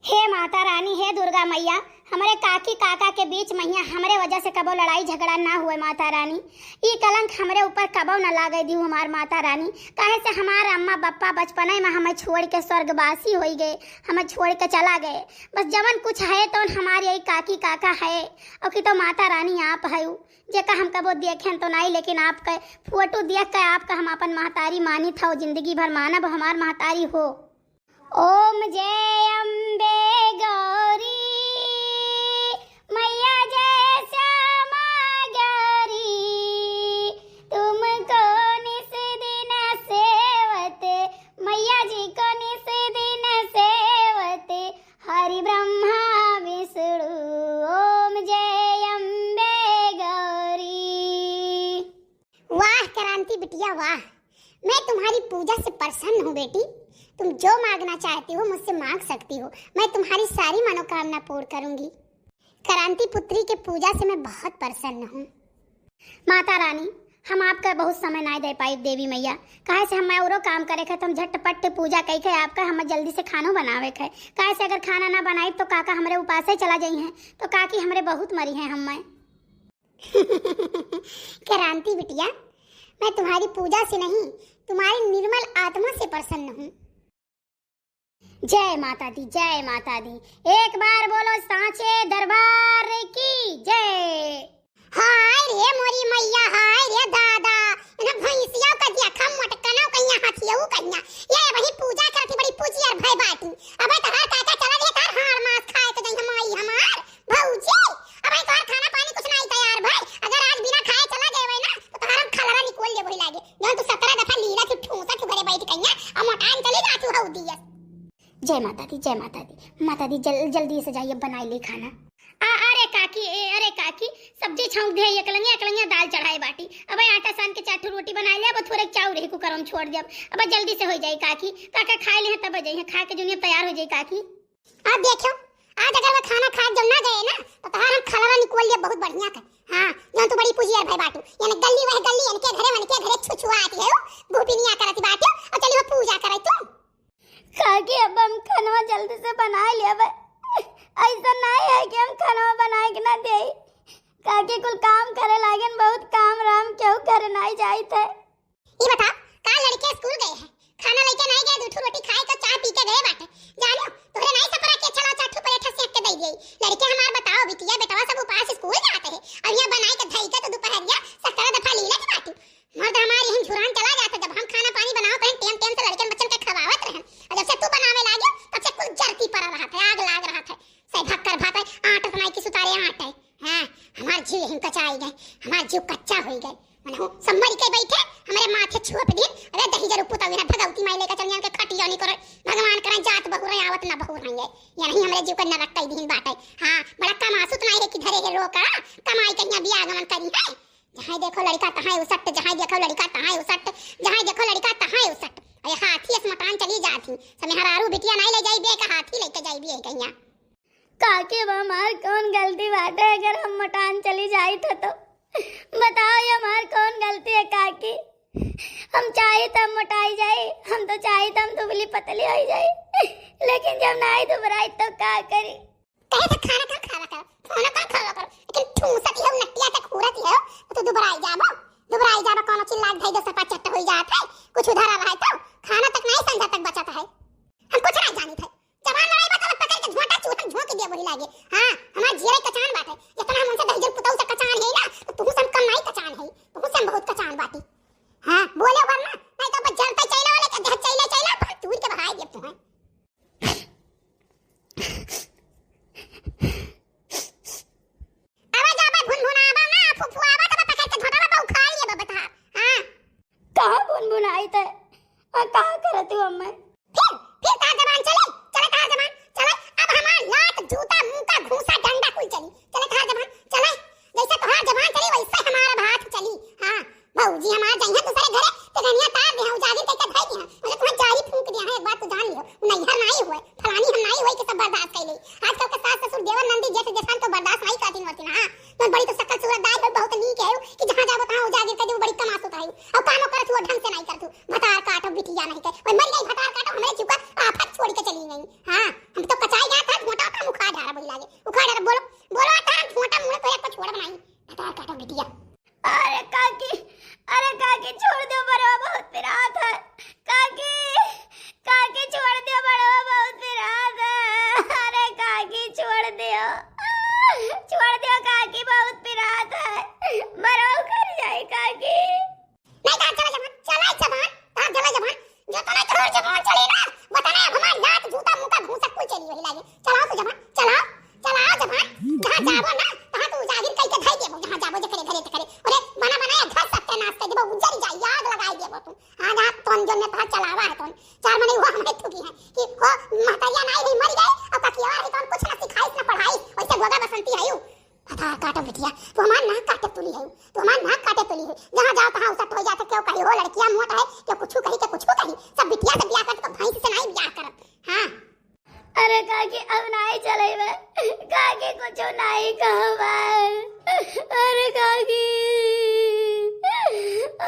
हे माता रानी, हे दुर्गा मैया, हमारे काकी काका के बीच मैया हमरे वजह से कबो लड़ाई झगड़ा ना हुए माता रानी। ये कलंक हमरे ऊपर कबो न लागे दी हमार माता रानी। काहे से हमार अम्मा बप्पा बचपन में हमें छोड़ के स्वर्गवासी हो गए, हमें छोड़ के चला गए। बस जवन कुछ है तो हमारे यही काकी काका है और कि तो माता रानी आप है जेका हम कबो देखें तो नहीं, लेकिन आपका फोटो देख कर आपका हम अपन महतारी मानी था, जिंदगी भर मानब हमार महतारी हो। ओम जय अम्बे गौरी मैया जय श्यामा गौरी, तुमको निस दिन सेवत मैया जी को निस दिन सेवत हरि ब्रह्मा विष्णु। ओम जय अम्बे गौरी। वाह क्रांति बिटिया वाह, मैं तुम्हारी पूजा से प्रसन्न हूँ बेटी। तुम जो मांगना चाहती हो मुझसे मांग सकती हो, मैं तुम्हारी सारी मनोकामना पूर्ण करूंगी। क्रांति पुत्री के पूजा से मैं बहुत प्रसन्न हूँ। माता रानी, हम आपका बहुत समय नहीं दे पाई देवी मैया, काहे से हम औरो काम करे खे, तुम झटपट पूजा कही खे आपका हमें जल्दी से खानो बनावे खे। काहे से अगर खाना ना बनाई तो काका हमारे उपास ही चला जाई हैं, तो काकी हमारे बहुत मरी हैं हमें। क्रांति बिटिया, मैं तुम्हारी पूजा से नहीं तुम्हारी निर्मल आत्मा से प्रसन्न हूँ। जय माता दी, जय माता दी। एक बार बोलो सांचे दरबार की जय। हाय रे मोरी मैया, हाय रे दादा, ना भैंसिया का देखा मटकना कन्या हाथिया कन्या ये वही पूजा करती बड़ी पूजी और भय बाटी। अबे तहार काका चला दे तार हाड़ मांस खाए तो जई हमारी हमार भौजी। अबे तोहर खाना पानी कुछ नहीं तैयार भाई, अगर आज बिना खाए चला गए ना तो तहार खलरा निकोल ले वही लागे। जब तू 17 दफा लीला की ठूसा के घरे बैठ कन्या और मोटान चली जा तू हौ दिया। जय माता दी, जय माता दी। माता दी जल्दी से जाइए बनाई ले खाना। अरे काकी सब्जी छौंक दे, एकलंगिया दाल चढ़ाए बाटी। अब आटा सान के चाटू रोटी बना ले, अब थोड़े चाउ रही कुकर में छोड़ दे। अब जल्दी से हो जाए काकी, काका खाए ले तब जाइए, खा के जुनिया तैयार हो जाए काकी। अब देखो आज अगर मैं खाना खा जब ना गए ना तो तहार हम खलरा निकोल लिया बहुत बढ़िया कर। हां जब तू बड़ी पूजी है भाई बाटू, यानी गली वह गली इनके घरे मन के घरे छुछुआ आती है भूपिनिया करती बाटू और चली वो पूजा करे तू। काकी अब हम खाना जल्दी से बना लिया, ऐसा नहीं है कि हम खाना बनाए के ना दे। काकी कुल काम करे लागन, बहुत काम राम क्यों करे नहीं जाई थे। ई बता का लड़के स्कूल गए हैं, खाना लेके नहीं गए, दूध रोटी खाए तो चाय पी के गए बाटे। जानो तोरे नहीं सपरा के चला चाटू पराठा सेक के दे गई। लड़के हमार बताओ बिटिया बेटवा सब उपास स्कूल जाते हैं और यहां बनाई के धई के तो दोपहरिया 17 दफा लीला की बाटू। मर्द हमारे यहां झुरान चला जाता, जब हम खाना पानी बनाओ तो टेम टेम से लड़के बच्चन के खवावत रहे। और जब से तू बनावे लागे तब से कुल जरती पड़ा रहा था, आग लाग रहा था। सही भक्कर भात है आटा बनाई की सुतारे आटा है। हां हमार जीव यहीं कचाई गए, हमार जीव कच्चा हो गए। मनहु सम्मरी के बैठे हमारे माथे छुआ पे दिन। अरे दही जरूर पुता विना भगवती माई लेकर चलिया के खटिया नहीं करे, भगवान करे जात बहु रे आवत ना बहु रहेंगे। ये नहीं हमारे जीव का नरक कई दिन बाटे। हां बड़ा कमासु तो नहीं है कि धरे के रोका कमाई कन्या बियाह गमन करी है। जहां देखो लड़का तहां उसट, जहां देखो लड़का तहां उसट, जहां देखो लड़का तहां उसट। अरे हाथी से मकान चली जाती समय हरारू बिटिया नहीं ले जाई बे का हाथी लेके जाई बे कन्या। काकी हमार कौन गलती बाटे, अगर हम मकान चली जाई तो बताओ ये हमार कौन गलती है काकी। हम चाहे तब मोटाई जाए, हम तो चाहे तब दुबली पतली हो जाए, लेकिन जब नहीं दुबराई तो क्या करी। कहे तो खाना का खावा कर, खाना का खावा कर, लेकिन ठूसती है नटिया तक खूरती है तो दुबराई जाबो कोनो चिल्ला धई दो सपा चट्टा हो जात है। कुछ उधार रहा तो खाना तक नहीं संजा तक बचत है। हम कुछ नहीं जानी थे, जवान लड़ाई बता पकड़ के झोटा चूटा झोंक दे बोली लागे। हां हमार जीरे कचान बात है, जितना हम उनसे दहीजन पुताऊ से कचान है ना तो तू सम कम नहीं कचान है, तू सम बहुत कचान बाटी। हां बोले वरना नहीं तो बस जलता चला वाले का चला पर तू के बहाई दे तू है। आवाज आवा भुनभुनावा ना फुफुआवा तब पकड़ के झोटा बहु खा लिए बता। हां कहां भुनभुनाई थे और कहां करत हूं मैं फिर तार जबान चले तार जबान चले। अब हमार लात जूता मुंह का घूसा डंडा कुल चली चले तार जबान चले। जैसे तोहार जबान चली वैसे हमारा बात चली। हां भौजी हमार जइया दूसरे घरे ते कन्या तार दे उजागिर कई के धई दिया, मुझे तुम्हार जारी फूंक दिया है। एक बात तो जान लियो नैहर नहीं हुए फलानी हम नहीं हुए कि सब बर्दाश्त कर ले। आजकल के सास ससुर देवर नंदी जैसे जैसा तो बर्दाश्त नहीं करती होती ना। तो बड़ी तो सकल सूरत दाई बहुत नीक है कि जहां जाबो तहां उजागिर कर दे बड़ी कमासु ताई और कामो करत हुआ ढंग से नहीं करतू। भतार काटो बिटिया नहीं के ओए मर गई भतार काटो हमरे चुका आफत छोड़ के चली गई। हां हम तो कचाई गया था छोड़ दियो काकी, बहुत पिरात है, मरो कर जाए काकी। नहीं कहा चला जबान, चला जबान, कहा चला जबान, जो तो नहीं तो जबान चली ना, बताना हमार लात जूता मुका घूसा कुल चली वही लागे। चलाओ तो जबान, चलाओ, चलाओ जबान, जहां जाबो ना, तहां तू जागिर कई के धई देबो, जहां जाबो जे करे घरे ते करे। अरे बना बनाया घर सत्य नाश कर देबो, उजर जाई, आग लगाई देबो तू। हां जा तोन जो ने तहां चलावा है तोन, चार मने हुआ हमें ठुकी है कि हो महतरिया नहीं रही मर गए, अब ककिया है तोन कुछ ना सिखाई ना पढ़ाई, वैसे गोगा बसंती आयु। पता काटा बिटिया, तू हमार नाक काटे तुली है, तू हमार नाक काटे तुली है, जहां जाओ तहां उसट हो जाते, क्यों कही हो लड़कियां मोट है, क्यों कुछ कही के कुछ कही, सब बिटिया से ब्याह कर तो भैंस से नहीं ब्याह करत। हां अरे काकी अब नहीं चलेबे, काकी कुछ नहीं कहबा, अरे काकी,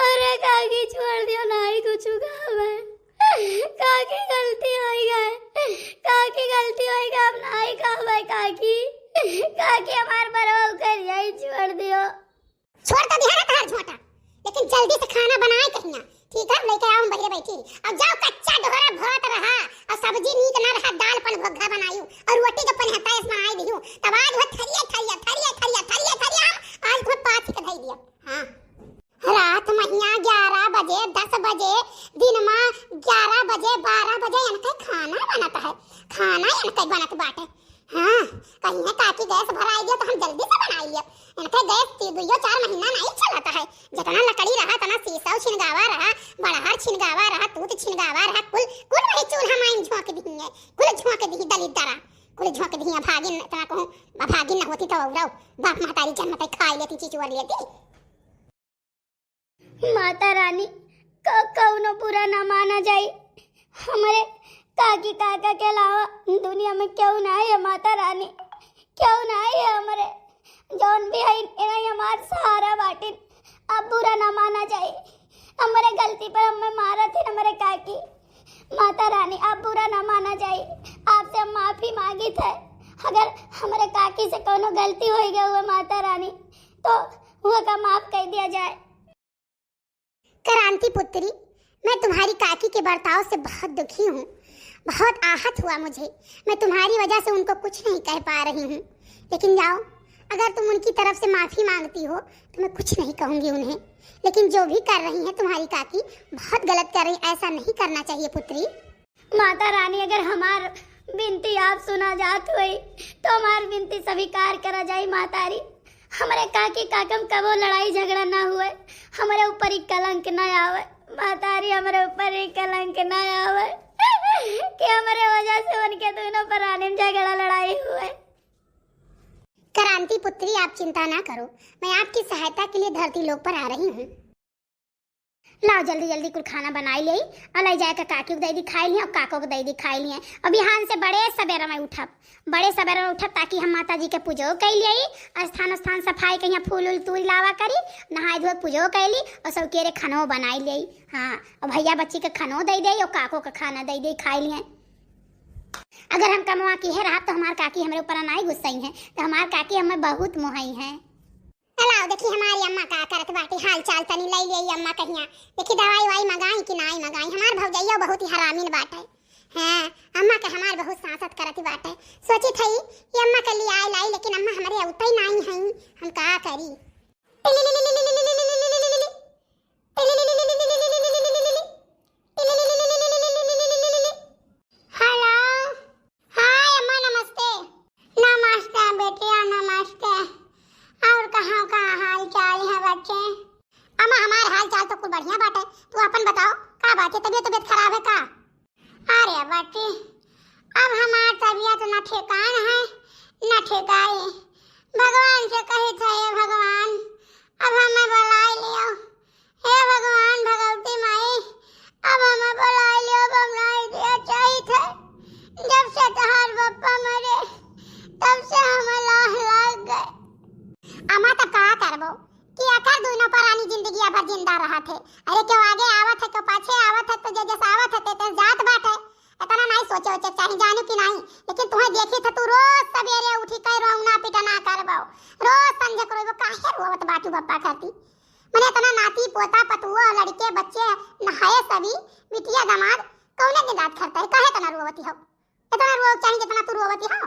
अरे काकी छोड़ दियो, नहीं कुछ कहबा, काकी गलती हो गई, काकी गलती हो गई, अब नहीं कहबा काकी, काकी हमार बरो कर यही छोड़ दियो। छोड़ तो दिया ना तार झोटा, लेकिन जल्दी से खाना बनाए कहिया, ठीक है? लेके आओ बहरे बैठी, अब जाओ कच्चा ढोरा भरत रहा, और सब्जी नीक ना रहा, दाल पन घोघा बनायू, और रोटी जो पन हता इस बनाई दियो, तब आज वो थरिया थरिया थरिया थरिया थरिया थरिया आज वो पाथ के धई दियो। हां रात महिया 11 बजे 10 बजे दिन में 11 बजे 12 बजे इनका खाना बनता है, खाना इनका बनत बाटे। हाँ कहीं है काकी गैस भराई दिया तो हम जल्दी से बनाई लिया, इनका गैस 3-4 महीना नहीं चलाता है, जितना लकड़ी रहा तना शीशा छिनगावा रहा, बड़हर छिनगावा रहा, तूत छिनगावा रहा, कुल कुल वही चूल्हा माइन झोंक दी है, कुल झोंक दी दलित दरा, कुल झोंक दी भागिन तना कहूं भागिन न होती तो औरव बाप महतारी जन्मत खाई लेती चीचुआ लेती। माता रानी कौनो बुरा ना माना जाए, हमारे काकी काका के अलावा दुनिया में क्यों ना है माता रानी, क्यों ना है हमारे जौन भी है इन्हें हमार सहारा बाटिन, अब बुरा ना माना जाए, हमारे गलती पर हमें मारा थे हमारे काकी, माता रानी अब बुरा ना माना जाए, आपसे हम माफी मांगी थे, अगर हमारे काकी से कोनो गलती हो गई हुआ माता रानी तो वो का माफ कर दिया जाए। क्रांति पुत्री, मैं तुम्हारी काकी के बर्ताव से बहुत दुखी हूँ, बहुत आहत हुआ मुझे, मैं तुम्हारी वजह से उनको कुछ नहीं कह पा रही हूँ, लेकिन जाओ अगर तुम उनकी तरफ से माफ़ी मांगती हो तो मैं कुछ नहीं कहूँगी उन्हें, लेकिन जो भी कर रही हैं तुम्हारी काकी बहुत गलत कर रही, ऐसा नहीं करना चाहिए पुत्री। माता रानी अगर हमार विनती आप सुना जात हुई तो हमार विनती स्वीकार करा जाए मातारी, हमारे काकी काकम कबो लड़ाई झगड़ा ना हुए, हमारे ऊपर ही कलंक न आवे मातारी, हमारे ऊपर ही कलंक न आवे कि हमारे वजह से उनके दोनों प्राणी में झगड़ा लड़ाई हुए। क्रांति पुत्री आप चिंता ना करो, मैं आपकी सहायता के लिए धरती लोक पर आ रही हूँ। लाओ जल्दी जल्दी कुछ खाना बनाई ली, अलग जाकर काकी को दे दी खाई लिए और काको को दे दी खाई लिए, और बिहान से बड़े सवेरे में उठब, बड़े सवेरे में उठब ताकि हम माता जी के पूजो कर लिए, स्थान स्थान सफाई कहीं फूल उल तूल लावा करी, नहाए धोए पूजो कर ली और सब केरे खानो बनाई ली। हाँ और भैया बच्ची के खानो दे दी और काको का खाना दे दी खाई लिए। अगर हम कमवा की है रहा तो हमार काकी हमारे ऊपर नहीं गुस्साई हैं, तो हमार काकी हमें बहुत मोहाई हैं। अलाओ देखी हमारी अम्मा का करत बाटी हाल चाल तनी ले ले अम्मा कहिया, देखी दवाई वाई मंगाई कि नहीं मंगाई, हमार भौजैया बहुत ही हरामीन बाटे। हां अम्मा के हमार बहुत सांसत करत बाटे, सोची थई ये अम्मा के लिए आई लाई, लेकिन अम्मा हमारे औतई नहीं हई, हम का करी। बढ़िया बात है, तू अपन बताओ का बात है, तबीयत खराब है का? अरे बाटी अब हमार तबीयत न ठेकान है न ठेकाई, भगवान से कही था हे भगवान अब हमें बुलाई लियो, हे भगवान भगवती माई अब हमें बुलाई लियो, अब हम नहीं दिया चाहिए थे, जब से तहार बप्पा मरे तब से हमें लाह लाग गए। अमा तो का करबो कि आखिर दोनों परानी जिंदगी भर जिंदा रहा थे, अरे क्यों आगे आवत है क्यों पाछे आवत है, तो जैसे आवत है तो जात बात है, इतना नहीं सोचे होचे चाहे जानू कि नहीं, लेकिन तुम्हें देखी था तू रोज सवेरे उठी कर रोना पिटना करबो, रोज संझे को काहे रोवत बाटू बप्पा खाती, मने इतना नाती पोता पतुआ लड़के बच्चे नहाए सभी बिटिया दामाद कौने दिन रात करता है, काहे तना रोवती हो, इतना रो चाहिए जितना तू रोवती हो।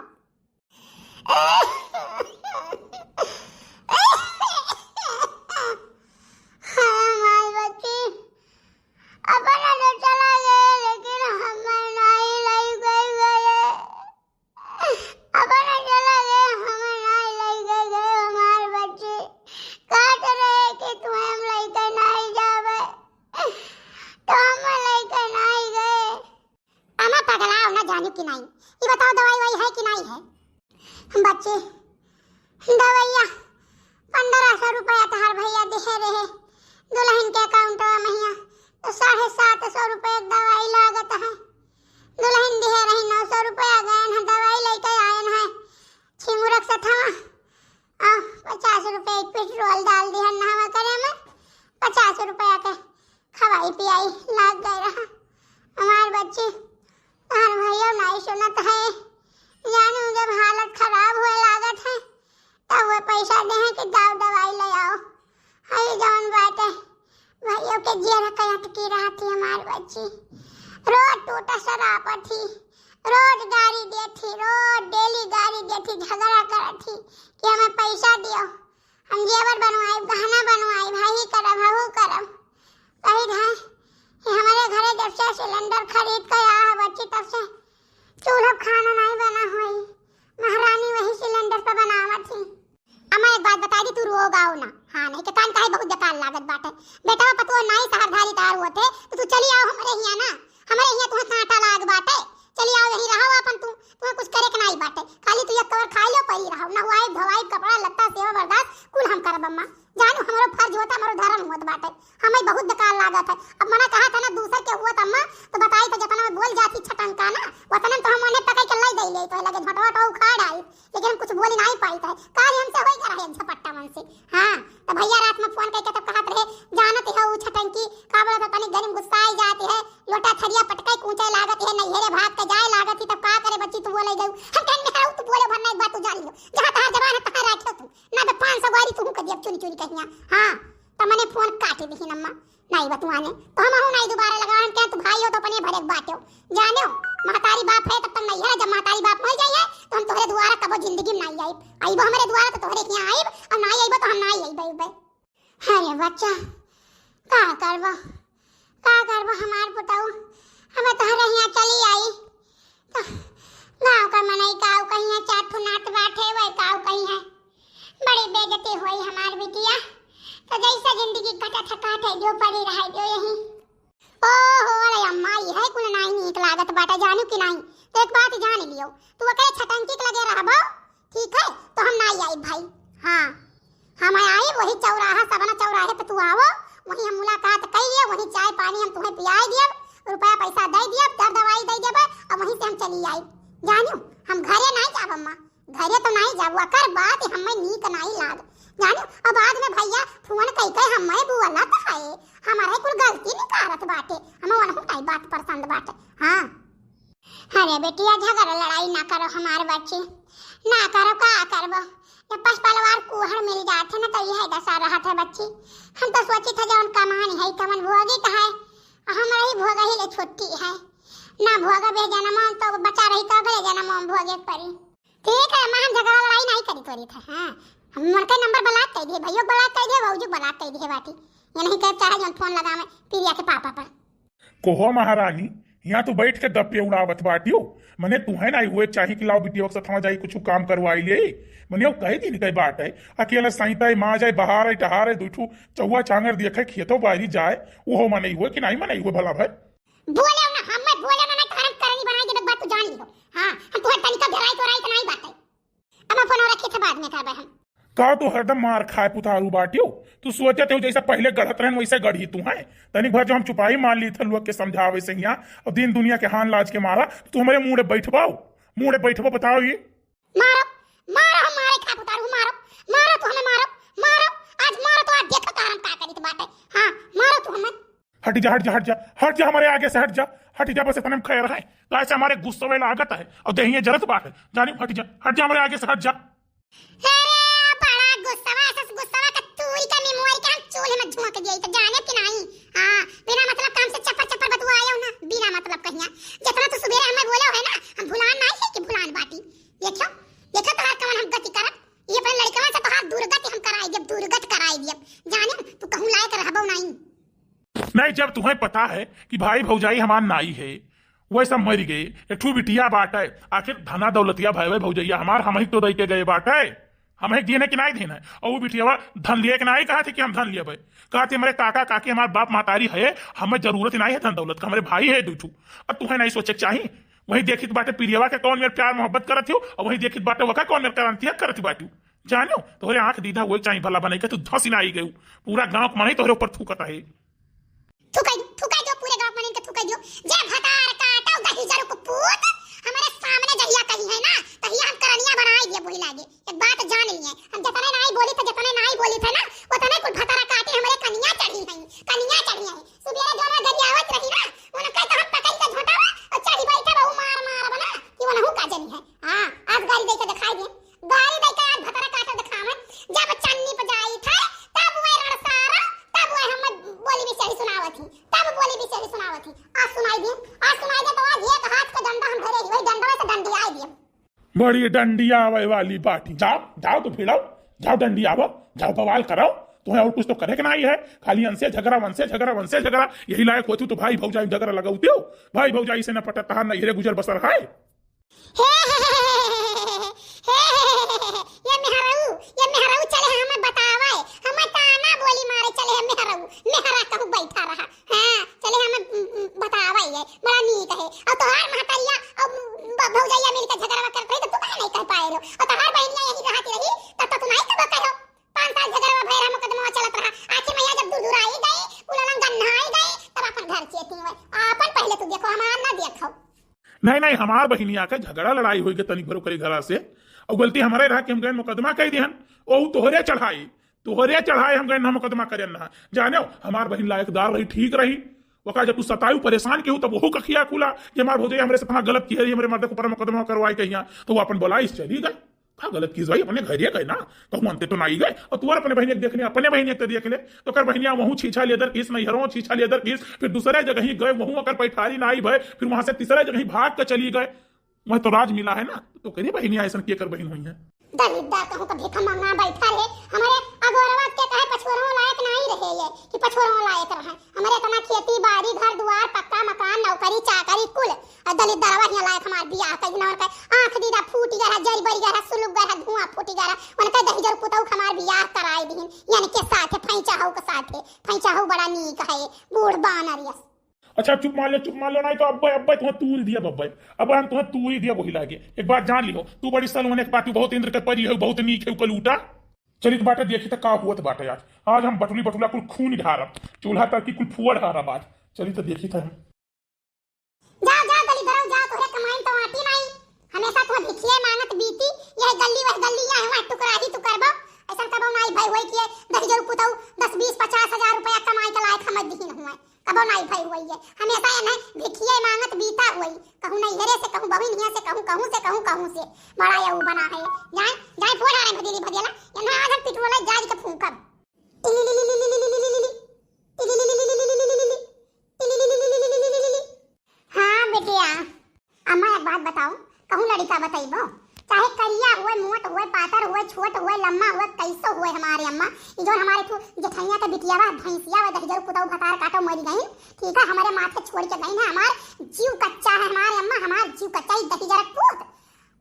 दवाई है कि नहीं है बच्चे? दवाइया 1500 रुपया तहार भैया दे रहे दुल्हन के अकाउंट में तो 750 रुपये दवाई लागत है। दुल्हन दे रही 900 रुपया गए हैं दवाई लेके आए हैं छिमुरक से थमा 50 रुपये पेट्रोल डाल दिया नहावा करे में 50 रुपया के खवाई पियाई लाग गए रहा हमारे बच्चे। तार भैया नहीं सुनत है जानू जब हालत खराब हुए लागत है तब वो पैसा दे कि जाओ दवाई ले आओ। हई जौन बात है भैया के जेल का अटकी रहा थी हमारे बच्ची। रोज टूटा शराब थी रोज गाड़ी देती रोज डेली गाड़ी देती झगड़ा कर थी कि हमें पैसा दियो हम जेवर बनवाए गहना बनवाए भाई करब हहू करब। सही है हमारे घरे जब से सिलेंडर खरीद कर आया बच्ची तब से चूल्हा खाना नहीं बना हुई महारानी वही सिलेंडर पे बनावा थी। अम्मा एक बात बता दी तू रो गाओ ना हाँ नहीं के कान काहे बहुत बेकार लागत बाटे बेटा पतुआ नहीं सहरधारी तार होते तो तू चली आओ हमारे यहाँ ना हमारे यहाँ तुम्हें कांटा लाग बाटे चली आओ यही रहो अपन तू तुम्हें कुछ करे के नहीं बाटे खाली तू एक कवर खा लो पड़ी रहो ना हुआ धवाई कपड़ा लत्ता सेवा बर्दाश्त कुल हम करब अम्मा जानू हमारो फर्ज होता हमारो धर्म होत बाटे हमें बहुत बेकार लागत है। अब मना कहा था ना दूसर के हुआ अम्मा तो बताई तो जतना में बोल जाती छटंका ना वतन तो हम उन्हें पकड़ के लाई दे ले तो लगे झटवट उखाड़ आई लेकिन हम कुछ बोल नहीं पाई था काल हमसे होई कर रहे झपट्टा मन से। हां तो भैया रात में फोन करके तब कहत रहे जानत है वो छटंकी का बोला तो तनी गरम गुस्सा आई जाती है लोटा थरिया पटके कूचे लागत है नहीं हेरे भाग के जाए लागत ही तब का करे बच्ची तू बोले गऊ हम कान में खाऊ तू बोले भरना एक बात तू जान लियो जहां तहां जबान तहां राखियो तू ना तो 500 गाड़ी तू के दिया चोरी चोरी कहिया। हां तो मैंने फोन काटे दी अम्मा नहीं बतुआने तो हम हूं नहीं दोबारा लगा हम क्या तू भाई हो तो अपने भरे बाटो जानो महतारी बाप है तब तक नहीं है जब महतारी बाप मर जाइए तो हम तोहरे द्वारा कबो जिंदगी में नहीं आई आईबो हमारे द्वारा तो तोहरे यहाँ आईब और नहीं आईबो तो हम नहीं आईबे। अरे बच्चा का करबो हमार पुताऊ हमें तोहरे यहाँ चली आई तो गाँव का मनई काऊ कहीं है चाटू नाट बैठे हुए काऊ कहीं है बड़ी बेइज्जती हुई हमार बिटिया तो जैसा जिंदगी कटत काटे जो पड़ी रहे जो यही। ओहो अरे अम्मा ये है कुल नहीं नीक लागत बाटा जानू कि नहीं तो एक बात जान लियो तू अकेले छटंकी के लगे रहबो ठीक है तो हम नहीं आई भाई। हां हम आई वही चौराहा सबना चौराहे पे तू आवो वही हम मुलाकात कइए वही चाय पानी हम तुम्हें पियाई दियब रुपया पैसा दे दियब दर दवाई दे देबे और वहीं से हम चली आई जानू हम घरे नहीं जाब अम्मा घरे तो नहीं जाब अकर बात हमें नीक नहीं लाग जानू अब बाद में भैया फोन कई कई हमें बुआला तो है हमारे कुल गलती निकारत बाटे हम वनहु कई बात पसंद बाटे। हां अरे बेटिया झगड़ा लड़ाई ना करो हमारे बच्चे ना करो का करबो जब पस पलवार कुहड़ मिल जाते ना तो यह दशा रहा था बच्ची हम तो सोची था जौन कमानी है कमन भोगी तो है हमारा ही भोगा ही ले छोटी है ना भोगा बे जन्म तो बचा रही तो अगले जन्म भोगे पड़ी ठीक है हम झगड़ा लड़ाई नहीं करी तोरी था। हां हम मन का नंबर ब्लॉक कर दिए भैया ब्लॉक कर दिए बाबूजी ब्लॉक कर दिए बाटी ये नहीं कर चाहे जौन फोन लगा मैं प्रिया के पापा पर कोहो महारानी यहाँ तो बैठ के गप्पे उड़ावत बाटियो मने तुम्हें नहीं हुए चाहिए कि लाओ बिटिया के साथ जाई कुछ काम करवाई ले मने वो कही थी कई बात है अकेला सहिता माँ जाए बहार टहार दुठू चौवा चांगर देखे खेतों बाहरी जाए वो मने हुए कि नहीं मने हुए भला भाई बोले ना हम मैं बोले ना नहीं कारण करनी बनाई जब बात तू जान लियो। हां हम तुम्हारे तनिका धराई तो राई तो नहीं बात है अब फोन रखे थे बाद में करबे हम का तो हरदम मार खाए पुतारू बाटियो तू सोचते हो जैसा पहले गढ़त रहन वैसे गढ़ी तू है तनिक भर जो हम चुपाई मान ली थे लोग के समझावे से यहाँ और दिन दुनिया के हान लाज के मारा तू हमारे मुंह बैठबो बताओ ये मारो मारो हमारे खा पुतारू मारो मारो तो हमें मारो आज मारो तो आज देखो कारण का करी तो बात है। हां मारो तो हमें हट जा हमारे आगे से हट जा बस इतना खैर है तो ऐसे हमारे गुस्से में लागत है और दहिए जरत बात है जानी हट जा हमारे आगे से हट जा। अरे बड़ा गुस्सा का तूई का मेमोरी के हम चूल्हे में झोंक दिए तो जाने कि नहीं। हां बिना मतलब काम से चपर बतुआयो ना बिना मतलब कहिया जितना तो सुबह हमें बोले है ना हम भुलान नहीं है कि भुलान बाटी देखो तो हाथ कवन हम गति करत ये पर लड़का से तो हाथ दुर्गति हम कराई दिए जाने तू कहूं लायक रहबो नहीं जब तुम्हें पता है कि भाई भौजाई हमार नाई है वह सब मर गए एक ठू बिटिया बाट है आखिर धना दौलतिया भाई भौजैया हमार हम ही तो दे के गए बाट है हमें देने की नहीं देना है और वो बिटिया धन लिए कि नहीं कहा थे कि हम धन लिए भाई कहते हमारे काका काकी हमारे बाप मातारी है हमें जरूरत नहीं है धन दौलत का हमारे भाई है दूठू अब तुम्हें नहीं सोचे चाहिए वही देखित बाटे पिरियवा के कौन मेरे प्यार मोहब्बत करत हो, और वही देखित बाटे वका कौन मेरे क्रांतिया करत बाटू। जानो तोहरे आंख दीदा वही चाहिए भला बने के तू धसी ना आई गई, पूरा गांव के मने तोहरे ऊपर थूकत है। थुकाई दो पूरे गांव में इनके थुकाई दो। जे भतार काटो दही जरो को पूत हमारे सामने जहिया कही है ना तहिया हम करनिया बनाई दिए बोली लागे। एक बात जान लिए हम जतने नाई बोली थे जतने नाई बोली थे ना उतने कुल भतारा काटे हमारे कन्या चढ़ी है सुबेरे दोनों गरियावत रही ना उन्हें कहता हम पकड़ के झोटावा और चढ़ी बैठे बहु मार बना कि वो नहु का जनी है। हां आज गाड़ी दे के दिखाई दे, गाड़ी दे के आज भतारा काटे दिखावे। जब चन्नी पे जाई थे तब वो रणसारा तब वो हम बोली भी सही सुनावत थी, आज सुनाई दे तो आज एक हाथ का डंडा हम धरे वही डंडा से डंडी आई दिए। बड़ी डंडिया आवे वाली बाटी। जाओ तो भिड़ाओ, जाओ डंडी आवो, जाओ बवाल कराओ। तुम्हें और कुछ तो करे के नहीं है, खाली वंशे झगड़ा यही लायक होती तो भाई भौजाई झगड़ा लगाउती हो। भाई भौजाई से न पटा तहार न हिरे गुजर बसर है। ये मेहराऊ चले हमें बतावे, हमें ताना बोली मारे चले मेहराऊ मेहरा कहूं बैठा रहा। हां चले हमें बतावे ये बड़ा नीक है। और तोहार महतरिया और भौजाइया मिलकर झगड़ा करत रही तो तू काहे नहीं कह पाए रो। और तोहार बहनिया यही रहती रही तब तो तू नहीं कब कहो। 5 साल झगड़ा भैरा मुकदमा चलत रहा। आखिर मैया जब दूर आई गई उललन गन्नाई गई तब अपन घर चेती हुए अपन पहले तू देखो हमार ना देखो। नहीं हमार बहनिया का झगड़ा लड़ाई हुई के तनी भरो करे घरा से और गलती हमारे रहा कि हम गए मुकदमा कह दिहन ओ तोहरे चढ़ाई हम गए ना मुकदमा करें ना। जाने हमार बहन लायकदार रही, ठीक रही। वका जब तू सतायु परेशान के हो तब वो कखिया खुला कि हमार भौजाई हमरे से कहां गलत की है, हमरे मर्द को पर मुकदमा करवाई कहिया तो वो अपन बोलाई चली गए। कहा गलत की भाई अपने घरिया गए ना तो मनते तो नहीं गए। और तू अपने बहन देख ले, अपने बहन एक देख ले तो कर बहनिया वहू छीछा लेदर किस नहीं हरो छीछा लेदर किस, फिर दूसरे जगह ही गए वहू अकर पैठारी ना आई भय, फिर वहां से तीसरे जगह ही भाग के चली गए। वह तो राज मिला है ना तो कहिए बहनिया ऐसा के कर बहन हुई है। दरिद्र कहूं का भीख मांगना बैठा रहे हमारे अगोरवा के कहे पछोरों लायक नहीं रहे ये कि पछोरों लायक रहे। हमारे इतना खेती बाड़ी घर द्वार पक्का मकान नौकरी चाकरी कुल और दरिद्रवा ही लायक हमार बियाह कहीं ना उनका आंख दीदा फूट गया जरी बरी गया सुलुक गया धुआं फूट गया उनका दहिजर पुतौ हमार बियाह कराई दीन यानी के साथे फैचा हो बड़ा नीक है बूढ़ बानरियस। अच्छा चुप मान लो नहीं तो अब्बे तुम्हें तूल दिया बब्बे अब हम तुम्हें तू ही दिया वही लागे। एक बात जान लियो तू बड़ी सलवन एक बात बहुत इंद्र के परी है बहुत नीक है कलूटा। चलित बाटे देखी तो का हुआ बाटे आज हम बटुला कुल खून ढारब चूल्हा तक की कुल फुआ ढारब आज। चली तो देखी था हम जा दलिद्रों जा तोरे कमाई तो आती नहीं हमेशा तो भिखिए मांगत बीती यह गली वह गली या हमार टुकड़ा ही तू करबो ऐसा कबो नहीं भाई होई कि 10,000 पुतौ 10-20-50,000 रुपया कमाई के लायक हम दीन हुए कबो नहीं भाई हुई है। हमेशा ये नहीं भिखिए मांगत बीता हुई कहूं नहीं हेरे से कहूं बहिनिया से कहूं से बड़ा ये बना है जाए फोड़ आ रहे भदेला ये ना आज पिटवाला जाज के फूंकब। हां बेटिया अम्मा एक बात बताओ कहूं लड़का बताइबो चाहे करिया हुए मोट हुए पातर हुए छोट हुए लम्मा हुए कैसो हुए हमारे अम्मा ये जो हमारे तो जेठैया के बिटिया बा भैंसिया व दहजर पुतौ भतार काटो मर गई ठीक है हमारे माथे छोड़ के गई है हमार जीव कच्चा है हमारे अम्मा हमार जीव कच्चा ही दहजर पुत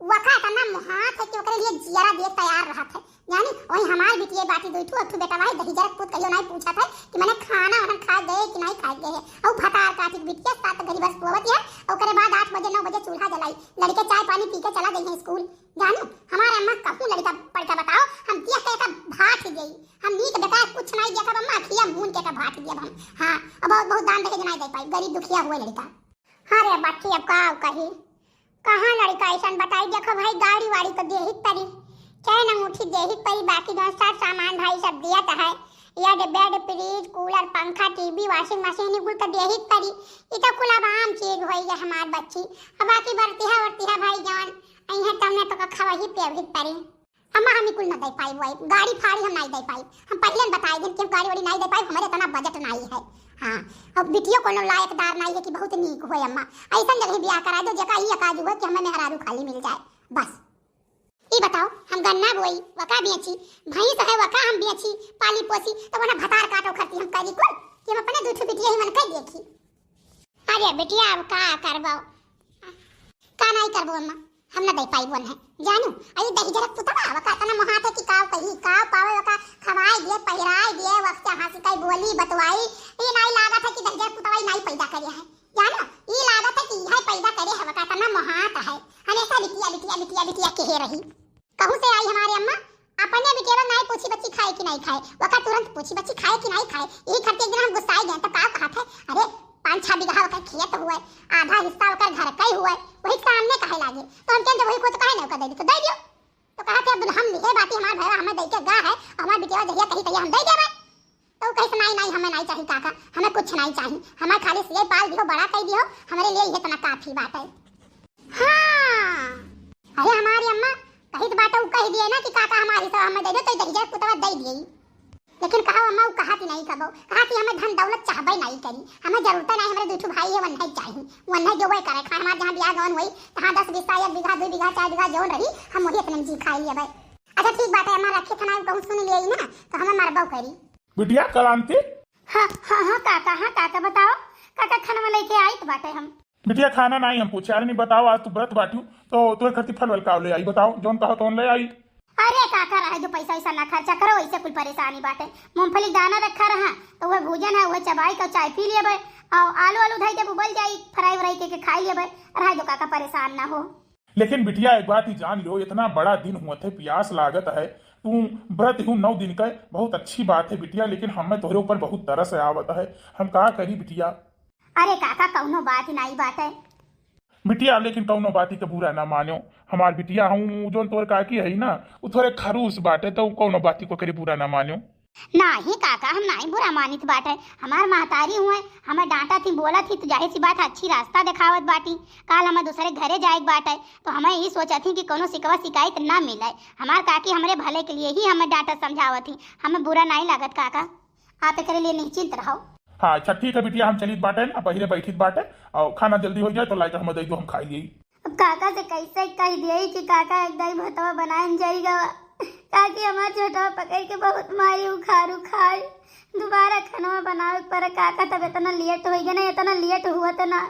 वका तना मुहात है कि ओकरे लिए जियारा दे तैयार रहा था यानी वही हमार बिटिया बाटी दोइठू अब बेटा भाई दहजर पुत कहियो नहीं पूछा था कि मैंने खाना वाना खा गए कि नहीं खा गए और भतार काटी बिटिया 7 घड़ी बस सोवत है ओकरे बाद 8 बजे 9 बजे चूल्हा जलाई लड़के चाय पानी पी के चला गई है स्कूल। जानू हमारे अम्मा कहूं लड़का पढ़ के बताओ हम दिया के का भात गई हम नीक बेटा कुछ नहीं दिया का अम्मा खिया मून के का भात दिया हम। हां अब बहुत दान दहेज नहीं दे पाई गरीब दुखिया हुए लड़का। हां रे बाकी अब का कही कहां लड़का ऐसा बताई देखो भाई गाड़ी वाड़ी को दे ही परी चाहे ना मुठी दे ही परी बाकी जो सामान भाई सब दिया था है या बेड फ्रिज कूलर पंखा टीवी वॉशिंग मशीन कुल तो दे ही परी ये तो कुल अब आम चीज होई है हमार बच्ची अब बाकी बढ़ती है भाई जान अइहे तमने तो खवा ही पे भी परी अम्मा हम कुल न दे पाई वही गाड़ी फाड़ी हम नहीं दे पाई हम पहले बताई दिन कि गाड़ी वाड़ी नहीं दे पाई हमारे इतना बजट नहीं है। हां अब बिटियो कोनो लायकदार नहीं है कि बहुत नीक होय अम्मा ऐसा जगह ब्याह करा दो जगह ही अकाज हो कि हमें मेहरारू खाली मिल जाए बस। ये बताओ हम गन्ना बोई वका बेची भैंस है वका हम बेची पाली पोसी तो वना भतार काटो खर्ची हम करी कुल कि हम अपने दूध बिटिया ही मन कर देखी। अरे बिटिया अब का करबो का नहीं करबो अम्मा हम ना दे पाई वन है जानू अई दही जरक पुतवा वका तना महाते की काव कही काव पावे वका खवाई दे पहिराई दे वक्त हासी कई बोली बतवाई ये नहीं लागत है कि दही जरक पुतवाई नहीं पैदा करे है जानो ये लागत है कि यह पैदा करे हवा का तना महात है हमेशा बिटिया बिटिया बिटिया बिटिया कहे रही। कहूं से आई हमारी अम्मा अपने बिटेवा नहीं पूछी बच्ची खाए कि नहीं खाए, वका तुरंत पूछी बच्ची खाए कि नहीं खाए। यही करते एक दिन हम गुस्साए गए तो का कहा था, अरे 5-6 बीघा वका खेत हुआ है, आधा हिस्सा वका घर का ही हुआ है, वही सामने कहे लागे तो हम कहते वही को तो कहे ना वका दे दे तो दे दियो। तो कहा थे हम लिखे बाती हमार भैया हमें दे के गा है, हमार बिटेवा जहिया कही तहिया हम दे देबे। तो कैसे नहीं नहीं हमें नहीं चाहिए काका, हमें कुछ नहीं चाहिए, हमें खाली से पाल दियो बड़ा कर दियो, हमारे लिए ये तना काफी बात है। हां अरे हमारी अम्मा कही तो बात वो कह दिए ना कि काका हमारी सब हमें दे दो तो दहिया पुतवा दे दिए। लेकिन कहा अम्मा वो कहा नहीं कबो, कहा कि हमें धन दौलत चाहबे नहीं करी, हमें जरूरत नहीं, हमारे दूठू भाई है वन नहीं चाहिए, वन नहीं जो वही करे खा हमारे जहां ब्याह गवन हुई तहां 10 20 1 बीघा 2 बीघा 4 बीघा जोन रही हम वही अपने जी खाई लिए भाई। अच्छा ठीक बात है अम्मा रखे तना कहूं सुन लिए ना तो हमें मरबो करी। बिटिया क्रांति हां काका बताओ काका खाना में लेके आई तो बाटे हम। बिटिया खाना नहीं हम पूछे, अरे नहीं बताओ आज तू व्रत बाटियो तो तोरे खर्ची फल वल का ले आई, बताओ जोन कहो तो ले आई। अरे काका रहा जो पैसा वैसा ना खर्चा करो वैसे कोई परेशानी बाटे, मूंगफली दाना रखा रहा तो वह भोजन है वह चबाई का चाय पी लिए भाई और आलू आलू धाई जब उबल जाई फ्राई व्राई के खा लिए भाई, रहा जो काका परेशान ना हो। लेकिन बिटिया एक बात ही जान लो, इतना बड़ा दिन हुआ थे प्यास लागत है, तू व्रत हूँ 9 दिन का बहुत अच्छी बात है बिटिया, लेकिन हमें तोहरे ऊपर बहुत तरस आवत है, हम का करी बिटिया। अरे काका कौनो बात ही नहीं बात है बिटिया, लेकिन कौनो बात ही का बुरा ना मानो, हमार बिटिया हूँ जो तोर काकी है ना वो थोड़े खरूस बाटे तो कौनो बाती को करे बुरा ना मानो। नहीं काका हम नहीं बुरा मानित बाटे, हमार महतारी हुए हमें डांटा थी बोला थी तो जाहिर सी बात अच्छी रास्ता दिखावत बाटी, काल हमें दूसरे घरे जाए बाटे तो हमें यही सोचा थी कि कोनो शिकवा शिकायत ना मिले, हमार काकी हमारे भले के लिए ही हमें डांटा समझावत थी, हमें बुरा नहीं लागत काका, आप एकरे लिए निश्चिंत रहो। हाँ अच्छा ठीक है बिटिया, हम चलित बाटे ना पहले बैठित बाटे और खाना जल्दी हो जाए तो लाइक हम दे दो हम खाई लिए। अब काका से कैसे कह दिए कि काका एक दही भतवा बनाए जाएगा, ताकि हमार छोटा पकड़ के बहुत मारी उखाड़ उखाड़ दोबारा खाना बनावे पर काका तब इतना लेट हो गया ना, इतना लेट हुआ तो ना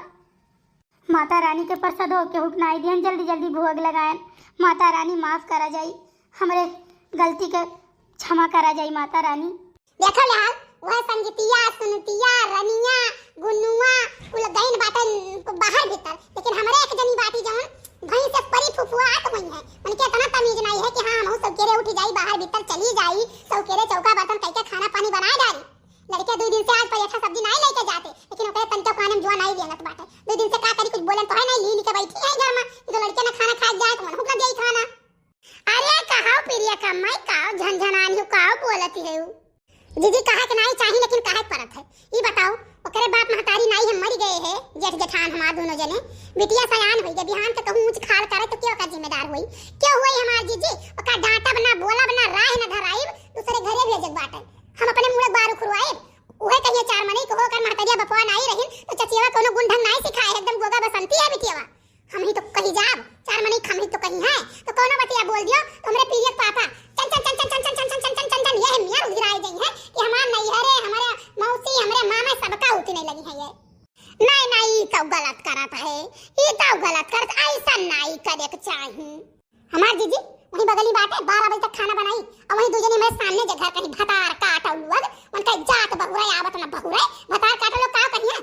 माता रानी के प्रसाद हो के हुक्म आई दियन जल्दी जल्दी भोग लगायन, माता रानी माफ करा जाई हमरे गलती के क्षमा करा जाई माता रानी। देखो लाल वह संगीतिया सुनतिया रनिया गुन्नुआ कुल गइन बाटन को बाहर भीतर, लेकिन हमरे एक जनी बाटी जवन भई से परी फुफुआ आत हुई है, मन के इतना तमीज नहीं है कि हां हम सौकेरे उठी जाई बाहर भीतर चली जाई सौकेरे चौका बर्तन कई के खाना पानी बनाए डाली। लड़के 2 दिन से आज पराठा सब्जी नहीं लेके जाते, लेकिन ओकरे तनके खाने में जुआ नहीं देनत बाटे, 2 दिन से का करी कुछ बोलन तो है नहीं ली के बैठी है घर में कि तो लड़के ना खाना खा जाए तो मन हुक लग जाई खाना। अरे कहाओ प्रिया कमाई काओ झनझनानी काओ बोलती है दीदी कहा के नहीं चाहिए लेकिन काहे परत है ये बताओ, ओकरे बाप महतारी नहीं हम मर गए है जेठ जेठान हमार दोनों जने, बिटिया सयान होई जब बिहान के कहूं ऊंच खाड़ करे तो क्यों का जिम्मेदार होई, क्यों होई हमार जीजी ओका डांटा बना बोला बना राह न धराई दूसरे घरे भेजक बाटे, हम अपने मुंह बार उखरवाए ओहे कहिए 4 महीने को होकर महतारिया बपवा नहीं रहिन तो चचिया कोनो गुण ढंग नहीं सिखाए एकदम गोगा बसंती है बिटिया, हम ही तो कहीं जाब 4 महीने हम ही तो कहीं है तो कोनो बतिया बोल दियो तो हमरे पीरियड पापा चन चन चन चन चन चन चन चन चन चन ये मियां उधराई गई है कि हमार नहीं है रे हमारे मौसी हमारे मामा सबका होती नहीं लगी है ये नहीं तो गलत करत है, ये तो गलत करत ऐसा नहीं करे के चाहिए। हमार जीजी वही बगली बाटे 12 बजे तक खाना बनाई और वही दूजने मेरे सामने जगह कहीं भतार काटल लग मन का जात बहुरा आवत ना बहुरा भतार काटल का कहिए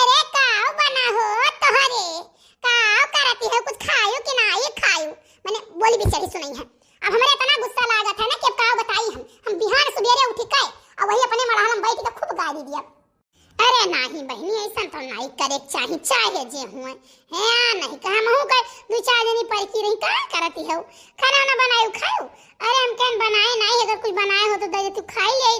अरे काओ बना हो तोहरे काओ करती है कुछ खायो कि नहीं खायो, मैंने बोली बेचारी सुनाई है। अब हमारे इतना गुस्सा लागत है ना कि अब काओ बताई हम बिहार सवेरे उठ के और वही अपने मड़ाल में बैठ के खूब गाली दिया। अरे नहीं बहनी ऐसा तो नहीं करे चाहे चाहे जे हुए है नहीं कहा महू कर 2-4 दिन पड़की रही का करती हो खाना ना बनाए खाओ, अरे हम कन बनाए नहीं अगर कुछ बनाए हो तो दे दे तू खाई ले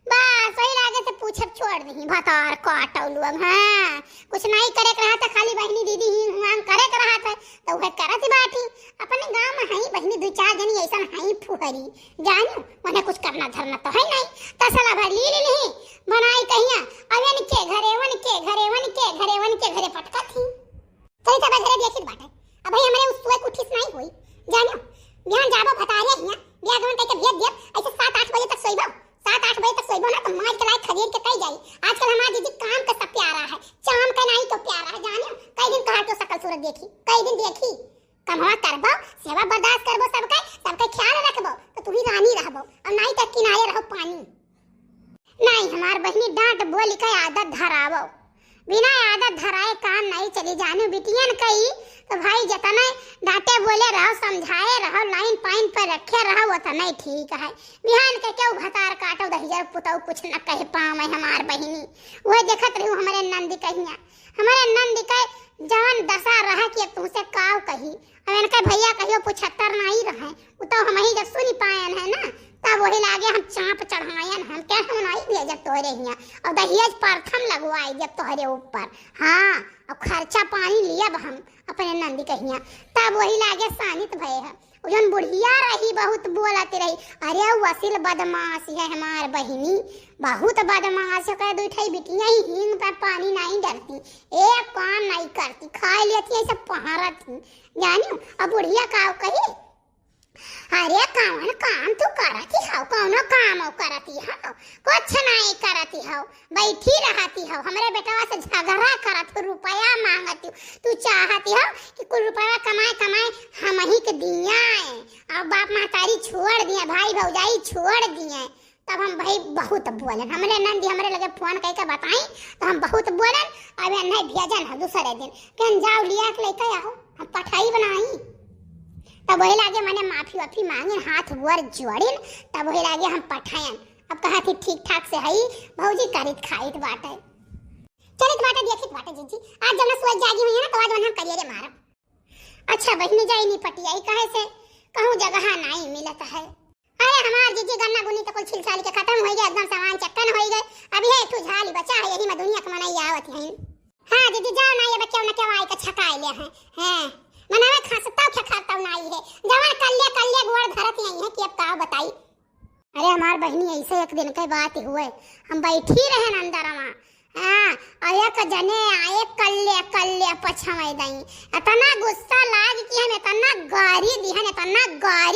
बस वही लागे से पूछब छोड़ दी भतार काटौलू। अब हां कुछ नहीं करे रहा था खाली बहनी दीदी ही हम करे रहा था तो वह करत बाटी अपने गांव में हई बहनी 2-4 जनी ऐसा हई फुहरी जानो मने कुछ करना धरना तो है नहीं तसला भर ली बनाई कहिया अवन के घरे पटका थी तो तब घरे देखित बाटे अब भाई हमरे उस सुई कुठिस नहीं होई जानो बिहान जाबो भतारे हिया बिया गवन कह के भेज दिया ऐसे 7-8 बजे तक सोइबो 7-8 बजे तक सोइबो ना तो मार के लायक खरीद के कई जाई। आजकल हमार दीदी काम का सब प्यारा है चाम का नहीं तो प्यारा है जानो कई दिन कहा तो सकल सूरत देखी कई दिन देखी कमवा करबो सेवा बर्दाश्त करबो सबका ख्याल रखबो तो तू ही रानी रहबो और नहीं तो किनारे रहो पानी नहीं हमार बहनी डांट बोली का आदत धरावो बिना आदत धराए काम नहीं चली जाने बिटियन कही तो भाई जतने डांटे बोले रहो समझाए रहो लाइन पाइन पर रखे रहो वो तो नहीं ठीक है। बिहान के क्यों भतार काटो दहिया पुतौ कुछ न कहे पावे हमार बहिनी वो देखत रही हमारे नंदी कहिया हमारे नंदी के जवन दशा रहा कि तुमसे काव कही अब इनके भैया कहियो 75 नहीं रहे वो तो हम ही जब सुनी पायन है ना तब वही लागे हम चाप चढ़ायन हम क्या हम नहीं दिए जब तोहरे हिया और दहेज प्रथम लगवाई जब तोहरे ऊपर हाँ और खर्चा पानी लिया हम अपने नंदी कहिया तब वही लागे सानित भय है उजन बुढ़िया रही बहुत बोलती रही अरे वसील बदमाश है हमार बहिनी बहुत बदमाश है कह दूठई बिटिया ही हिंग पर पानी नहीं डरती एक काम नहीं करती खा लेती ऐसे पहाड़त जानी अब बुढ़िया का कही अरे कौन काम तू करती हो कौन काम करती हो कुछ नहीं करती हो बैठी रहती हो हमारे बेटवा से झगड़ा करत हो रुपया मांगती हो तू चाहती हो कि कुछ रुपया कमाए कमाए हम ही के दिया और बाप महतारी छोड़ दिए भाई भौजाई छोड़ दिए तब हम भाई बहुत बोलन हमरे नंदी हमरे लगे फोन करके बताई तो हम बहुत बोलन अब नहीं भेजन है दूसरे दिन कहीं जाओ लिया के लेके आओ हम पठाई बनाई तब वही लागे मैंने माफी वाफी मांगे हाथ वर जोड़िन तब वही लागे हम पठायन अब कहा थी ठीक ठाक से हई भौजी करित खाइत बाटे चलित बाटे देखित बाटे जीजी आज जब ना सोच जागी हुई है ना तो आज हम करिए रे मारब अच्छा बहिनी जाई नहीं पटियाई कहे से कहूं जगह नहीं मिलत है अरे हमार जीजी गन्ना गुनी तो कुल छिलछाली के खत्म हो गए एकदम सामान चक्कन हो गए अभी है तू झाली बचा है यही में दुनिया के मनाई आवत है हां जीजी जाओ ना ये बच्चा न के वाई का छकाई ले हैं मनावे खासता क्या खाता नहीं है जवन कल्ले गोड़ धरत यही है कि अब का बताई अरे हमार बहनी ऐसे एक दिन के बात हुए हम बैठी रहे अंदर वहां हां एक जने आए कल्ले पछवे दई इतना गुस्सा लाग कि हम इतना गारी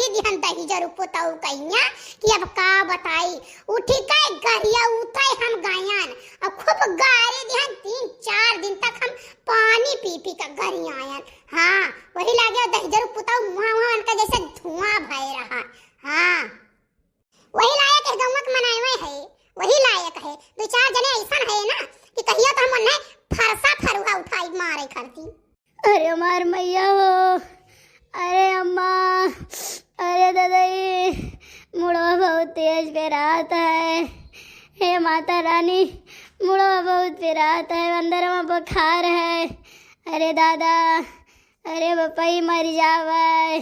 दिहन दही जरू पुतौ कहिया कि अब का बताई उठी के गरिया उठै हम गायन अब खूब गारी दिहन 3-4 दिन तक हम पानी पी के गरिया आयन हां वही लागे दही जरू पुतौ मुंह उनका जैसे धुआं भय रहा हां वही लायक है गमक मनावे है वही लायक है 2-4 जने ऐसा है ना कि कहियो तो हम ने फरसा फरुहा उठाई मारे करती अरे मार मैया हो अरे अम्मा अरे दादाई मुड़वा बहुत तेज पिराता है हे माता रानी मुड़वा बहुत पिराता है अंदर में बुखार है अरे दादा अरे बपाई मर जावे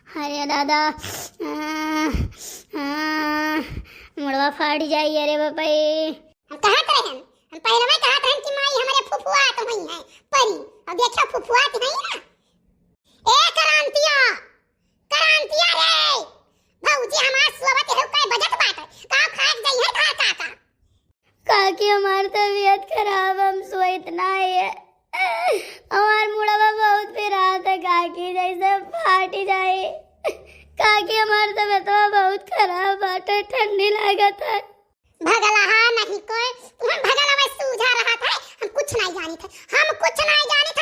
अरे दादा मुड़वा फाट जाई अरे बपाई हम कहां रहे हम पहले में कहा था कि माई हमारे फुफुआ तो नहीं है परी अब देखो फुफुआ तो नहीं ना ए क्रांतिया रे भौजी हमार सोवत है काय बजट बात है का खाक जाई है का का काकी हमारी तबीयत खराब हम सोइत ना है हमार मुड़वा बहुत पिरात है काकी जैसे फाट जाए काकी हमारी तबीयत बहुत खराब बाटे ठंडी लागत है भगला नहीं कोई हम भगला में सूझा रहा था हम कुछ नहीं जानी थे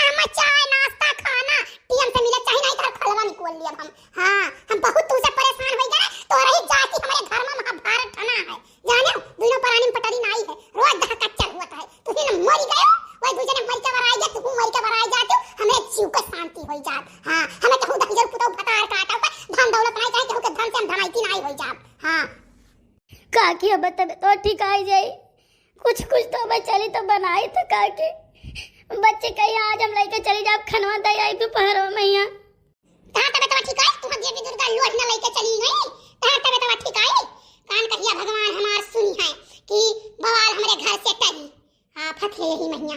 हम चाय नाश्ता खाना टीएम से मिले चाहिए नहीं तो खलवा निकोल लिया हम बहुत तुमसे परेशान हो गए तो रही जाति हमारे घर में महाभारत ठना है जाने दोनों प्राणी में पटरी नहीं है रोज धक्का चल हुआ है तुसी न मर गए वही दूसरे मर के बराई जाते तू मर के बराई जाते हमें जीव को शांति हो जात हां हमें कहू दहजर पुतो फटार काटा धन दौलत नहीं चाहिए कहू के धन से हम धनाइती नहीं हो जात हां काकी अब तबीयत तो ठीक आई जाए कुछ तो मैं चली तो बनाई तो काकी बच्चे कहीं आज हम लेके चली जाओ खनवा दे आई दोपहर में यहाँ कहां तबीयत ठीक आई तुम देवी दुर्गा लोट न लेके चली गई कहां तबीयत ठीक आई कान कहिया भगवान हमार सुनी है कि बवाल हमारे घर से टली आफत है यही महीना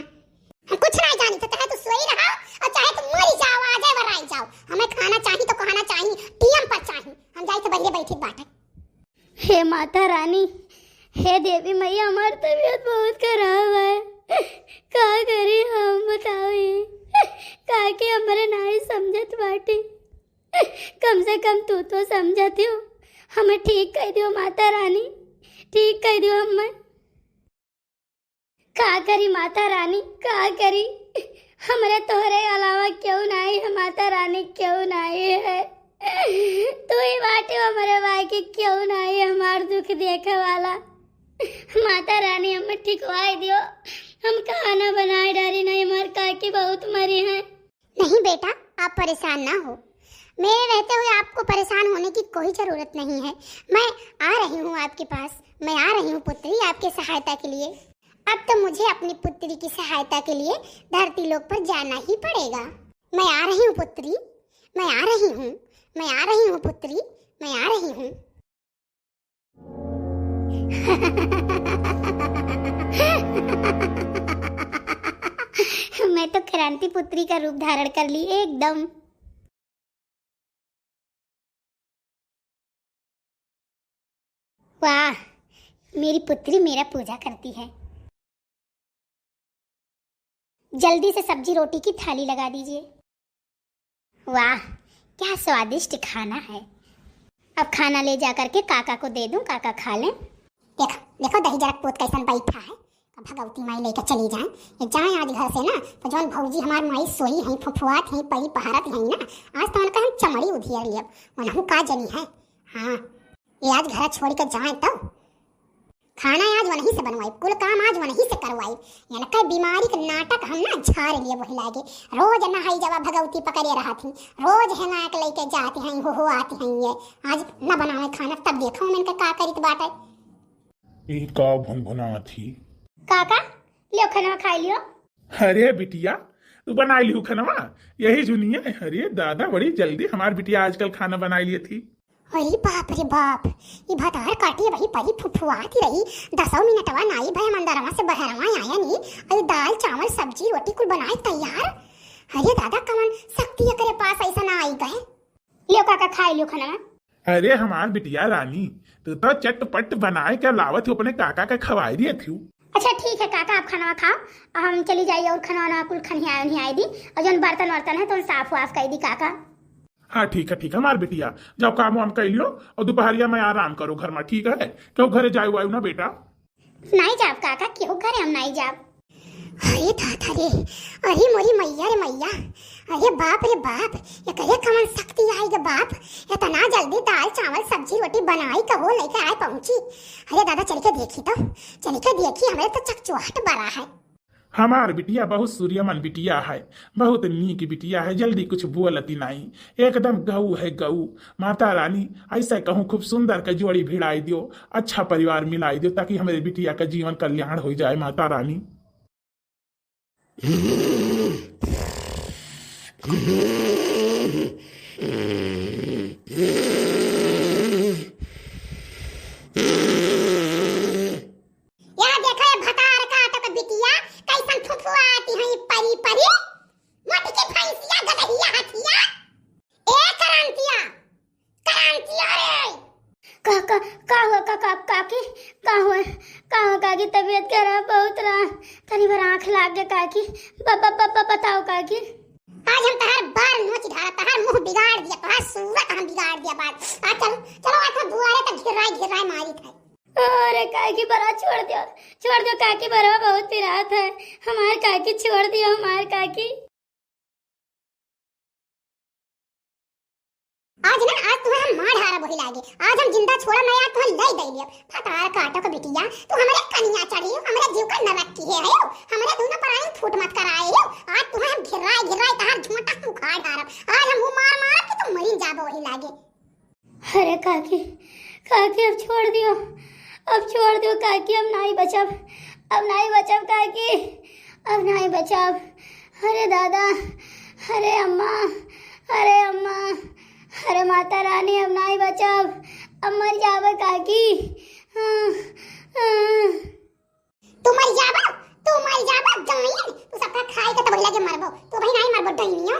हम कुछ नहीं जानी तो चाहे तू सोई रहा और चाहे तू मर जाओ आ जाए वराई जाओ हमें खाना चाहिए तो खाना चाहिए टीएम पर चाहिए हम जाए तो बढ़िया बैठी बात हे माता रानी हे देवी मैया हमारी तबीयत बहुत खराब है का करी हम बताओ काकी हमारे नहीं समझत बाटे कम से कम तू तो समझती हो हमें ठीक कह दियो माता रानी ठीक कह दियो हमें का करी माता रानी का करी हमारे तोहरे अलावा क्यों नहीं है माता रानी क्यों नहीं है तू ही बाटे हमारे भाई के क्यों ना है हमार दुख देखे वाला। माता रानी हमें ठिकवाई दियो, हम खाना बनाए डाली नहीं, हमारे काकी बहुत मरी है। नहीं बेटा, आप परेशान ना हो। मेरे रहते हुए आपको परेशान होने की कोई जरूरत नहीं है। मैं आ रही हूँ आपके पास, मैं आ रही हूँ पुत्री आपके सहायता के लिए। अब तो मुझे अपनी पुत्री की सहायता के लिए धरती लोक पर जाना ही पड़ेगा। मैं आ रही हूँ पुत्री, मैं आ रही हूँ, मैं आ रही हूँ पुत्री, मैं आ रही हूँ। मैं तो क्रांति पुत्री का रूप धारण कर ली एकदम। वाह, मेरी पुत्री मेरा पूजा करती है। जल्दी से सब्जी रोटी की थाली लगा दीजिए। वाह, क्या स्वादिष्ट खाना है। अब खाना ले जा करके काका को दे दूं, काका खा लें। देखो देखो दही जरक पोत कैसन बैठा है। अब भगवती माई लेकर चली जाए, जाए आज घर से ना, तो जौन भौजी हमार माई सोई हैं, फुफुआत हैं, परी पहारत हैं ना, आज तो उनका हम चमड़ी उधियर लिया वनहु का जनी है। हाँ, ये आज घर छोड़ कर जाए तो खाना आज वहीं से बनवाई, कुल काम आज वहीं से करवाई। यानी कई बीमारी का नाटक हम ना झाड़ लिए वही लागे। रोज नहाई जवा भगवती पकड़े रहा थी, रोज है ना लेके जाती हैं, हो आती हैं। ये आज न बनावे खाना, तब देखो मैं इनका का करित बात है। एक का भुनभुना थी। काका लियो खाना खा लियो। अरे बिटिया, तू बना ली खाना? यही जुनिया। अरे दादा, बड़ी जल्दी हमारी बिटिया आजकल खाना बना ली थी। अरे बाप रे बाप, ये भतार काटी वही परी फुफुआती रही। 10 मिनटवा नाई भाई मंदरवा से बहरवा आया नहीं। अरे दाल चावल सब्जी रोटी कुल बनाए तैयार। अरे दादा कमन शक्ति करे पास ऐसा ना आई गए। लियो काका खा लियो खाना। अरे हमार बिटिया रानी, तू तो चटपट बनाए क्या लावत हो, अपने काका का खवाई दिए थी। अच्छा ठीक है काका, आप खाना खाओ, हम चली जाइए और खाना कुल खनिया नहीं आई दी, और जो बर्तन वर्तन है तो साफ वाफ कर दी काका। हाँ ठीक है हमार बिटिया, जाओ काम वाम कर लियो और दोपहरिया में आराम करो घर में, ठीक है? क्यों घरे जाए वायु ना बेटा? नहीं जाब काका, क्यों घरे हम नहीं जाब। अरे दादा रे, अरे मोरी मैया रे मैया, अरे बाप रे बाप, ये करे कमन शक्ति आई गे बाप। इतना जल्दी दाल चावल सब्जी रोटी बनाई कहो लेके आए पहुंची। अरे दादा चल के देखी तो, चल के देखी, हमें तो चकचुआहट बड़ा है। हमार बिटिया बहुत सूर्यमन बिटिया है, बहुत नीक बिटिया है, जल्दी कुछ बोलती नहीं, एकदम गऊ है गऊ। माता रानी ऐसा कहूँ खूब सुंदर का जोड़ी भिड़ाई दियो, अच्छा परिवार मिलाई दियो, ताकि हमारे बिटिया का जीवन कल्याण हो जाए। माता रानी काकी तबीयत खराब बहुत रहा, तनी बार आंख लाग गया काकी। बताओ काकी। आज हम तहार बार नोच ढाला, तहार मुंह बिगाड़ दिया, तहार सूरत हम बिगाड़ दिया बात। आ चलो चलो, आज दुआरे तक घिराई मारी था। अरे काकी बरा छोड़ दियो काकी, बरा बहुत पिरात है। हमार काकी छोड़ दियो, हमार काकी। आज तुम्हें हम मार हारा वही लागे। आज हम जिंदा छोड़ा मैं, आज तुम्हें लई दई लियो। फटार काटो का बिटिया, तू हमारे कनिया चढ़ी हो, हमारे जीव का नरक की है हो, हमारे दोनों पराई फूट मत कराए हो। आज तुम्हें हम घिराई तहार झोंटा उखाड़ डारब। आज हम वो मार के तुम मरी जाबो वही लागे। अरे काकी अब छोड़ दियो काकी, अब नहीं बचब काकी, अब नहीं बचब। अरे दादा, अरे अम्मा, अरे माता रानी, अब नहीं बचब, अब मर जाबे काकी। तू मर जाबो डाइन, तू सबका खाए के तब लगे मरबो, तू भाई नहीं मरबो डाइनियो।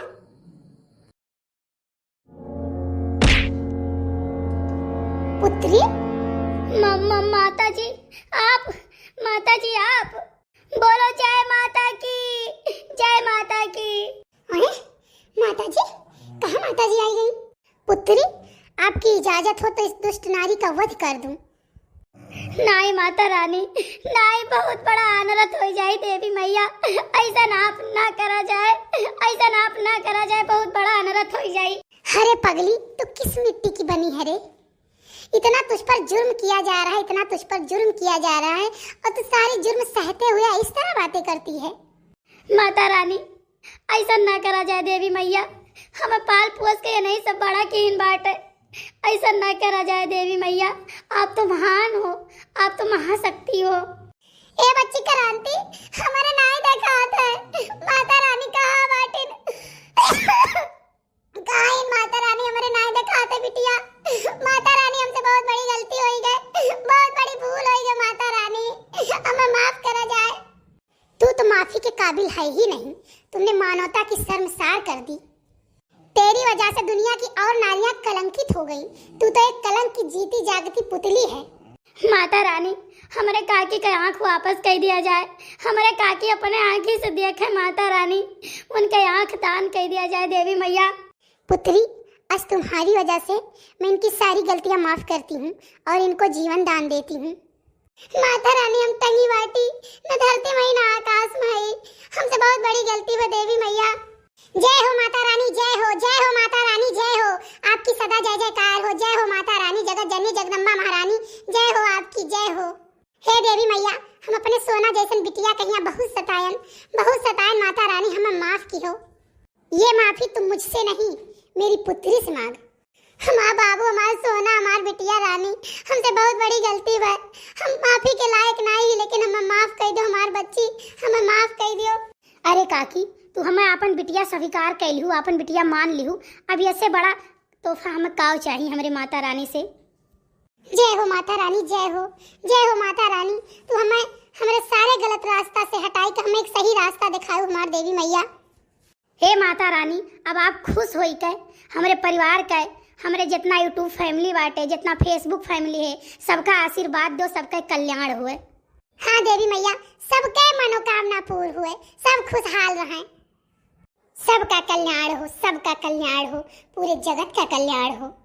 पुत्री माता जी आप बोलो जय माता की। अरे माता जी, कहाँ माता जी आई गई? पुत्री आपकी इजाजत हो तो इस दुष्ट नारी का वध कर दूं। नहीं माता रानी, नहीं, बहुत बड़ा अनर्थ हो जाए देवी मैया, ऐसा नाप ना करा जाए, बहुत बड़ा अनर्थ हो जाए। अरे पगली, तू किस मिट्टी की बनी है रे? इतना तुझ पर जुर्म किया जा रहा है, इतना तुझ पर जुर्म किया जा रहा है, और तू सारे जुर्म सहते हुए इस तरह बातें करती है। माता रानी, ऐसा ना करा जाए देवी मैया, हमें पाल पोस के ये नहीं सब बड़ा कीन बाट है। ऐसा ना करा जाए देवी मैया, आप तो महान हो, आप तो महाशक्ति हो। ए बच्ची क्रांति, हमारे नाई देखा आता है, माता रानी कहाँ बाटिन? कहाँ इन माता रानी हमारे नाई देखा आते बिटिया? माता रानी, हमसे बहुत बड़ी गलती हो गई, बहुत बड़ी भूल हो गई माता रानी, हमें माफ करा जाए। तू तो माफी के काबिल है ही नहीं, तुमने मानवता की शर्मसार कर दी। तेरी वजह से दुनिया की और नारियां कलंकित हो गई। तू तो एक कलंक की जीती जागती पुतली है। माता रानी, हमारे काकी का आंख वापस कर दिया जाए, हमारे काकी अपने आंखी से देखे माता रानी, उनके आंख दान कर दिया जाए देवी मैया। पुत्री, आज तुम्हारी वजह से मैं इनकी सारी गलतियां माफ करती हूँ और इनको जीवन दान देती हूँ। माता रानी, हम तंगी बाटी न धरती मई न आकाश मई, हमसे बहुत बड़ी गलती है देवी मैया। जय हो माता रानी, जय हो, जय हो माता रानी, जय हो, आपकी सदा जय जयकार हो। जय हो माता रानी, जगत जननी जगदम्बा महारानी, जय हो आपकी, जय हो। हे देवी मैया, हम अपने सोना जैसन बिटिया कहिया बहुत सतायन माता रानी, हमें माफ की हो। ये माफी तुम मुझसे नहीं, मेरी पुत्री से मांग। हमारा बाबू, हमारा सोना, हमारी बिटिया रानी, हमसे बहुत बड़ी गलती है, हम माफी के लायक नहीं, लेकिन हमें माफ कर दो हमारी बच्ची, हमें माफ कर दो। अरे काकी, तू हमें अपन बिटिया स्वीकार कैलहू, अपन बिटिया मान लिहू, अब ऐसे बड़ा तोहफा हमें काव चाहिए हमारे माता रानी से। जय हो माता रानी, जय हो, जय हो माता रानी, तू हमें हमारे सारे गलत रास्ता से हटाई के हमें एक सही रास्ता दिखाओ हमारी देवी मैया। हे माता रानी, अब आप खुश होई के हमारे परिवार का, हमारे जितना यूट्यूब फैमिली बाटे, जितना फेसबुक फैमिली है, सबका आशीर्वाद दो, सबका कल्याण हुए। हाँ देवी मैया, सबके मनोकामना पूर्ण हुए, सब खुशहाल रहें, सबका कल्याण हो, सबका कल्याण हो, पूरे जगत का कल्याण हो।